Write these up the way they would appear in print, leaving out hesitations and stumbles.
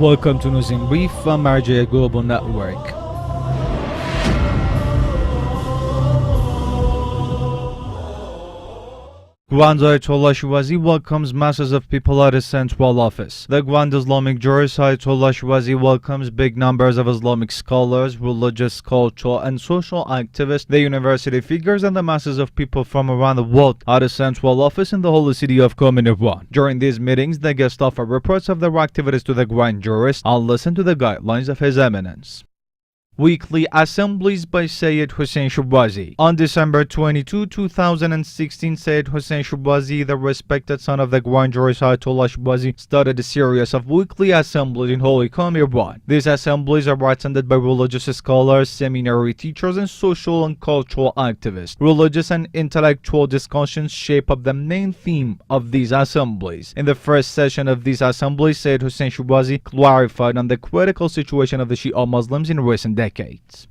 Welcome to News in Brief from RJ Global Network. Grand Ayatollah Shirazi welcomes masses of people at his central office. The Grand Islamic jurist Ayatollah Shirazi welcomes big numbers of Islamic scholars, religious, cultural and social activists, the university figures and the masses of people from around the world at his central office in the holy city of Qom in Iran. During these meetings, the guests offer reports of their activities to the Grand Jurist and listen to the guidelines of His Eminence. Weekly Assemblies by Sayyid Husayn Shirazi. On December 22, 2016, Sayyid Husayn Shirazi, the respected son of the Grand Jurist Ayatollah Shirazi, started a series of weekly assemblies in Holy Qom, Iran. These assemblies are attended by religious scholars, seminary teachers, and social and cultural activists. Religious and intellectual discussions shape up the main theme of these assemblies. In the first session of these assemblies, Sayyid Husayn Shirazi clarified on the critical situation of the Shia Muslims in recent decades.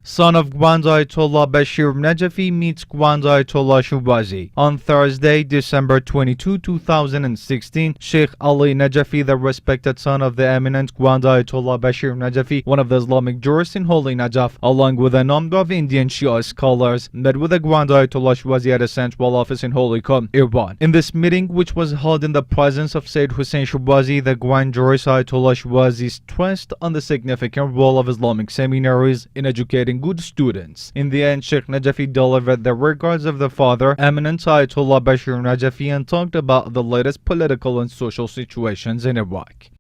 Son of Grand Ayatollah Bashir Najafi meets Grand Ayatollah Shirazi. On Thursday, December 22, 2016, Sheikh Ali Najafi, the respected son of the eminent Grand Ayatollah Bashir Najafi, one of the Islamic jurists in Holy Najaf, along with a number of Indian Shia scholars, met with the Grand Ayatollah Shirazi at a central office in Holy Qom, Iran. In this meeting, which was held in the presence of Sayyid Husayn Shirazi, the Grand jurist Ayatollah Shirazi stressed on the significant role of Islamic seminaries in educating good students. In the end, Sheikh Najafi delivered the regards of the father, Eminent Ayatollah Bashir Najafi, and talked about the latest political and social situations in Iraq.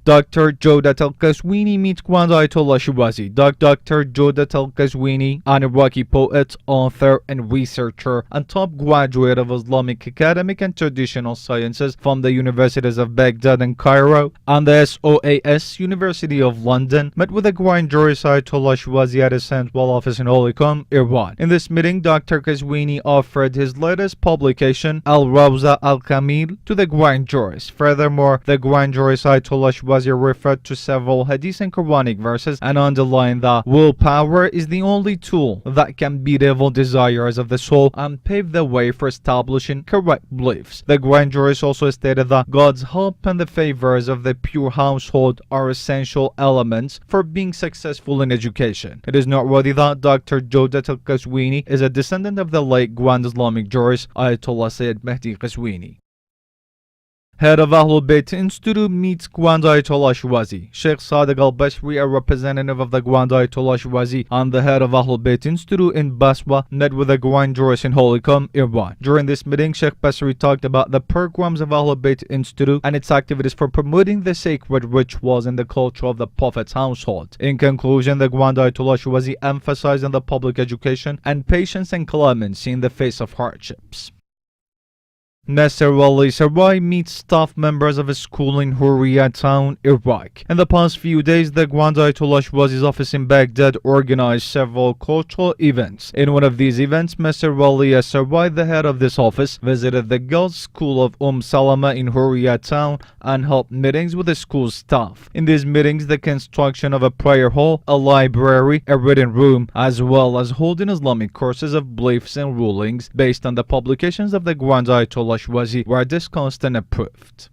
Dr. Jawdat Al-Qazwini meets Grand Ayatollah Shirazi. Dr. Jawdat Al-Qazwini, an Iraqi poet, author, and researcher, and top graduate of Islamic academic and traditional sciences from the universities of Baghdad and Cairo and the SOAS University of London, met with the Grand Jurist Ayatollah Shirazi at his central office in Holy Qom, Iran. In this meeting, Dr. Qazwini offered his latest publication, Al-Rawza Al-Kamil, to the Grand Jurist. Furthermore, the Grand Jurist Ayatollah Shirazi referred to several hadith and Quranic verses and underlined that willpower is the only tool that can beat evil desires of the soul and pave the way for establishing correct beliefs. The Grand Jurist also stated that God's help and the favors of the pure household are essential elements for being successful in education. It is noteworthy that Dr. Jawdat Al-Qazwini is a descendant of the late Grand Islamic jurist Ayatollah Sayyid Mehdi Qazwini. Head of AhlulBayt Institute meets Grand Ayatollah Shirazi. Sheikh Sadiq al-Basri, a representative of the Grand Ayatollah Shirazi and the head of AhlulBayt Institute in Basra, met with the Grand Jurist in Holy Qom, Iran. During this meeting, Sheikh Basri talked about the programs of AhlulBayt Institute and its activities for promoting the sacred rituals and the culture of the Prophet's household. In conclusion, the Grand Ayatollah Shirazi emphasized on the public education and patience and clemency in the face of hardships. Sarrai meets staff members of a school in Hurriyah town, Iraq. In the past few days, the Grand Ayatollah Shirazi's office in Baghdad organized several cultural events. In one of these events, Sarrai, the head of this office, visited the girls' school of Salama in Hurriyah town and held meetings with the school staff. In these meetings, the construction of a prayer hall, a library, a reading room, as well as holding Islamic courses of beliefs and rulings based on the publications of the Grand Ayatollah Shirazi were discussed and approved.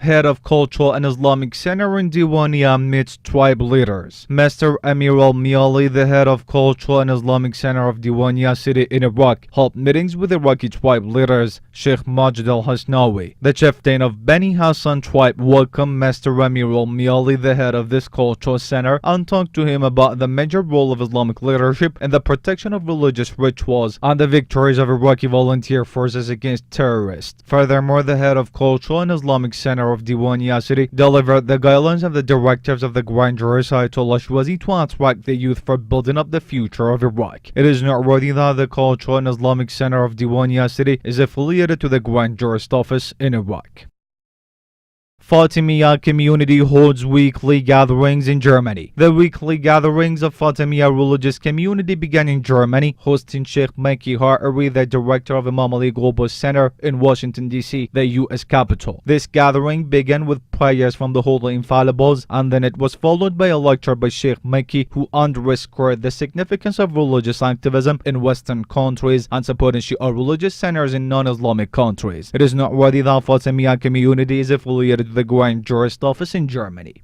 Head of Cultural and Islamic Center in Diwaniyah meets tribe leaders. Master Amir al-Miali, the head of Cultural and Islamic Center of Diwaniyah city in Iraq, held meetings with Iraqi tribe leaders. Sheikh Majid al-Hasnawi, the chieftain of Bani Hassan tribe, welcomed Master Amir al-Miali, the head of this cultural center, and talked to him about the major role of Islamic leadership in the protection of religious rituals and the victories of Iraqi volunteer forces against terrorists. Furthermore, the head of Cultural and Islamic Center of Diwaniyah city delivered the guidelines of the directives of the Grand Jurist Ayatollah Shirazi to attract the youth for building up the future of Iraq. It is noteworthy that the Cultural and Islamic Center of Diwaniyah city is affiliated to the Grand Jurist office in Iraq. Fatimiyah community holds weekly gatherings in Germany. The weekly gatherings of Fatimiyah religious community began in Germany, hosting Sheikh Meki Hariri, the director of Imam Ali Global Center in Washington, D.C., the U.S. capital. This gathering began with prayers from the Holy Infallibles, and then it was followed by a lecture by Sheikh Makki, who underscored the significance of religious activism in Western countries and supporting Shia religious centers in non-Islamic countries. It is noteworthy that Fatimiyah community is affiliated to the Grand Jurist office in Germany.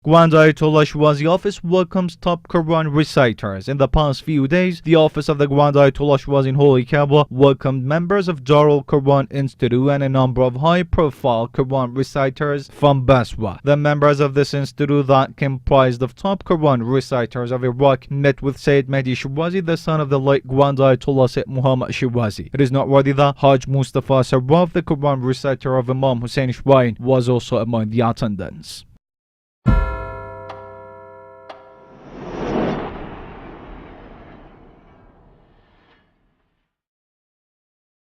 Grand Ayatollah Shirazi office welcomes top Quran reciters. In the past few days, the office of the Grand Ayatollah Shirazi in Holy Kaaba welcomed members of Darul Quran Institute and a number of high-profile Quran reciters from Basra. The members of this institute, that comprised of top Quran reciters of Iraq, met with Sayyid Mehdi Shirazi, the son of the late Grand Ayatollah Sayyid Muhammad Shirazi. It is noteworthy that Hajj Mustafa Sarrai, the Quran reciter of Imam Husayn Shrine, was also among the attendants.